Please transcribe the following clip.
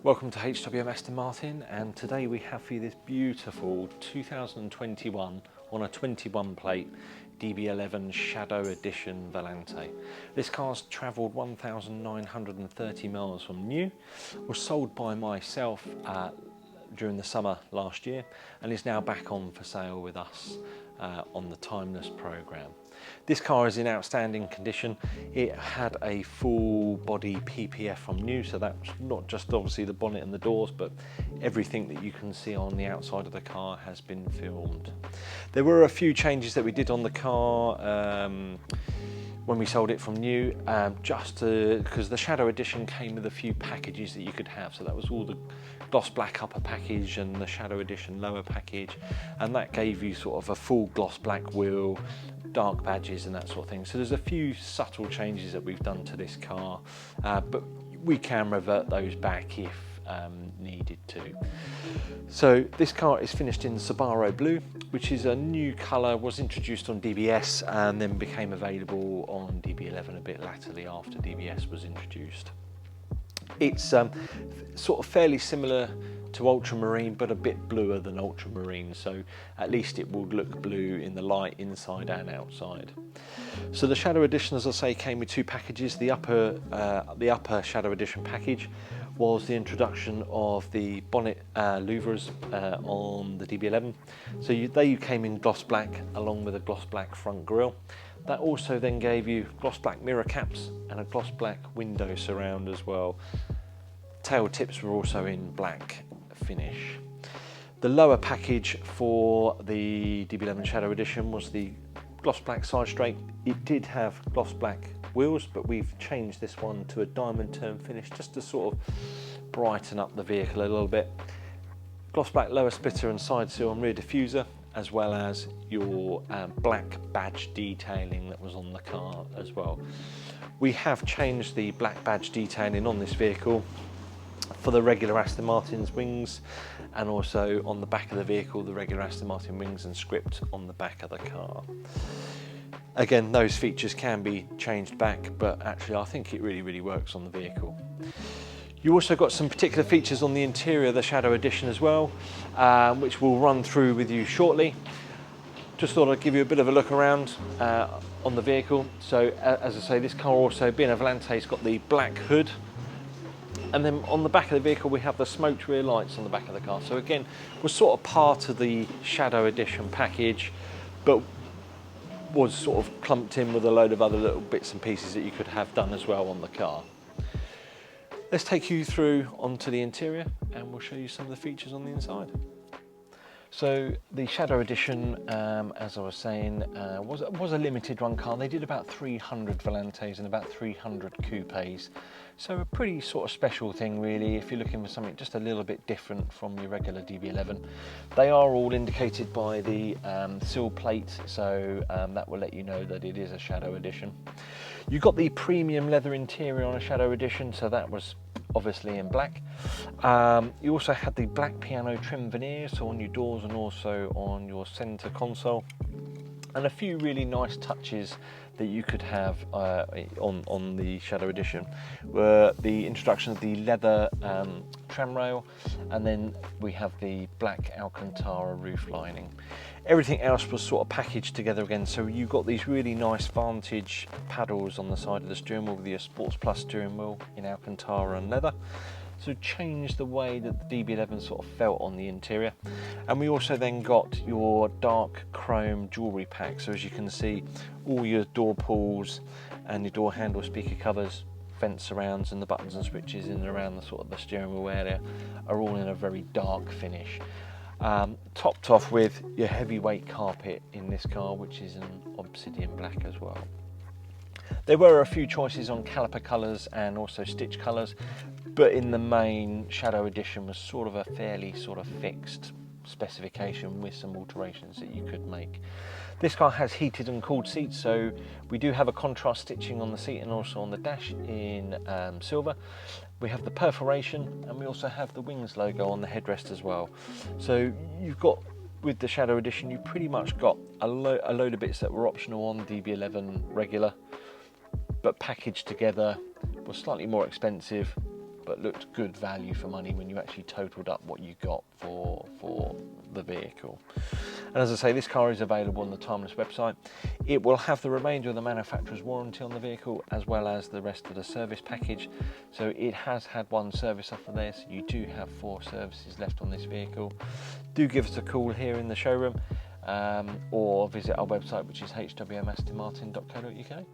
Welcome to HWM Aston Martin, and today we have for you this beautiful 2021 on a 21 plate DB11 Shadow Edition Volante. This car's travelled 1,930 miles from new, was sold by myself during the summer last year and is now back on for sale with us on the Timeless programme. This car is in outstanding condition. It had a full body PPF from new, so that's not just obviously the bonnet and the doors, but everything that you can see on the outside of the car has been filmed. There were a few changes that we did on the car when we sold it from new, because the Shadow Edition came with a few packages that you could have. So that was all the gloss black upper package and the Shadow Edition lower package, and that gave you sort of a full gloss black wheel, dark badges and that sort of thing. So there's a few subtle changes that we've done to this car, but we can revert those back if needed to. So this car is finished in Sabiro Blue, which is a new colour, was introduced on DBS and then became available on DB11 a bit latterly after DBS was introduced. It's sort of fairly similar to ultramarine, but a bit bluer than ultramarine, so at least it will look blue in the light inside and outside. So the Shadow Edition, as I say, came with two packages. The upper Shadow Edition package was the introduction of the bonnet louvers on the DB11. So they came in gloss black along with a gloss black front grille. That also then gave you gloss black mirror caps and a gloss black window surround as well. Tail tips were also in black finish. The lower package for the DB11 Shadow Edition was the gloss black side straight. It did have gloss black wheels, but we've changed this one to a diamond turn finish just to sort of brighten up the vehicle a little bit. Gloss black lower splitter and side sill and rear diffuser, as well as your black badge detailing that was on the car as well. We have changed the black badge detailing on this vehicle for the regular Aston Martin's wings, and also on the back of the vehicle, the regular Aston Martin wings and script on the back of the car. Again, those features can be changed back, but actually I think it really works on the vehicle. You also got some particular features on the interior of the Shadow Edition as well, which we'll run through with you shortly. Just thought I'd give you a bit of a look around on the vehicle. So as I say, this car also, being a Volante, has got the black hood. And then on the back of the vehicle, we have the smoked rear lights on the back of the car. So again, was sort of part of the Shadow Edition package, but was sort of clumped in with a load of other little bits and pieces that you could have done as well on the car. Let's take you through onto the interior and we'll show you some of the features on the inside. So the Shadow Edition, as I was saying, was a limited run car. They did about 300 Volantes and about 300 coupes. So a pretty sort of special thing really if you're looking for something just a little bit different from your regular DB11. They are all indicated by the sill plate, so that will let you know that it is a Shadow Edition. You've got the premium leather interior on a Shadow Edition, so that was obviously in black. You also had the black piano trim veneer, so on your doors and also on your centre console, and a few really nice touches that you could have on the Shadow Edition were the introduction of the leather tram rail, and then we have the black Alcantara roof lining. Everything else was sort of packaged together again, so you got these really nice Vantage paddles on the side of the steering wheel with your Sports Plus steering wheel in Alcantara and leather. So changed the way that the DB11 sort of felt on the interior. And we also then got your dark chrome jewellery pack. So as you can see, all your door pulls and your door handle speaker covers, vent surrounds and the buttons and switches in and around the sort of the steering wheel area are all in a very dark finish. Topped off with your heavyweight carpet in this car, which is an Obsidian Black as well. There were a few choices on caliper colours and also stitch colours, but in the main, Shadow Edition was sort of a fairly sort of fixed specification with some alterations that you could make. This car has heated and cooled seats, so we do have a contrast stitching on the seat and also on the dash in silver. We have the perforation, and we also have the wings logo on the headrest as well. So you've got, with the Shadow Edition, you pretty much got a load of bits that were optional on DB11 regular, but packaged together was slightly more expensive, but looked good value for money when you actually totaled up what you got for the vehicle. And as I say, this car is available on the Timeless website. It will have the remainder of the manufacturer's warranty on the vehicle, as well as the rest of the service package. So it has had one service offer there, so you do have 4 services left on this vehicle. Do give us a call here in the showroom, or visit our website, which is hwmastonmartin.co.uk.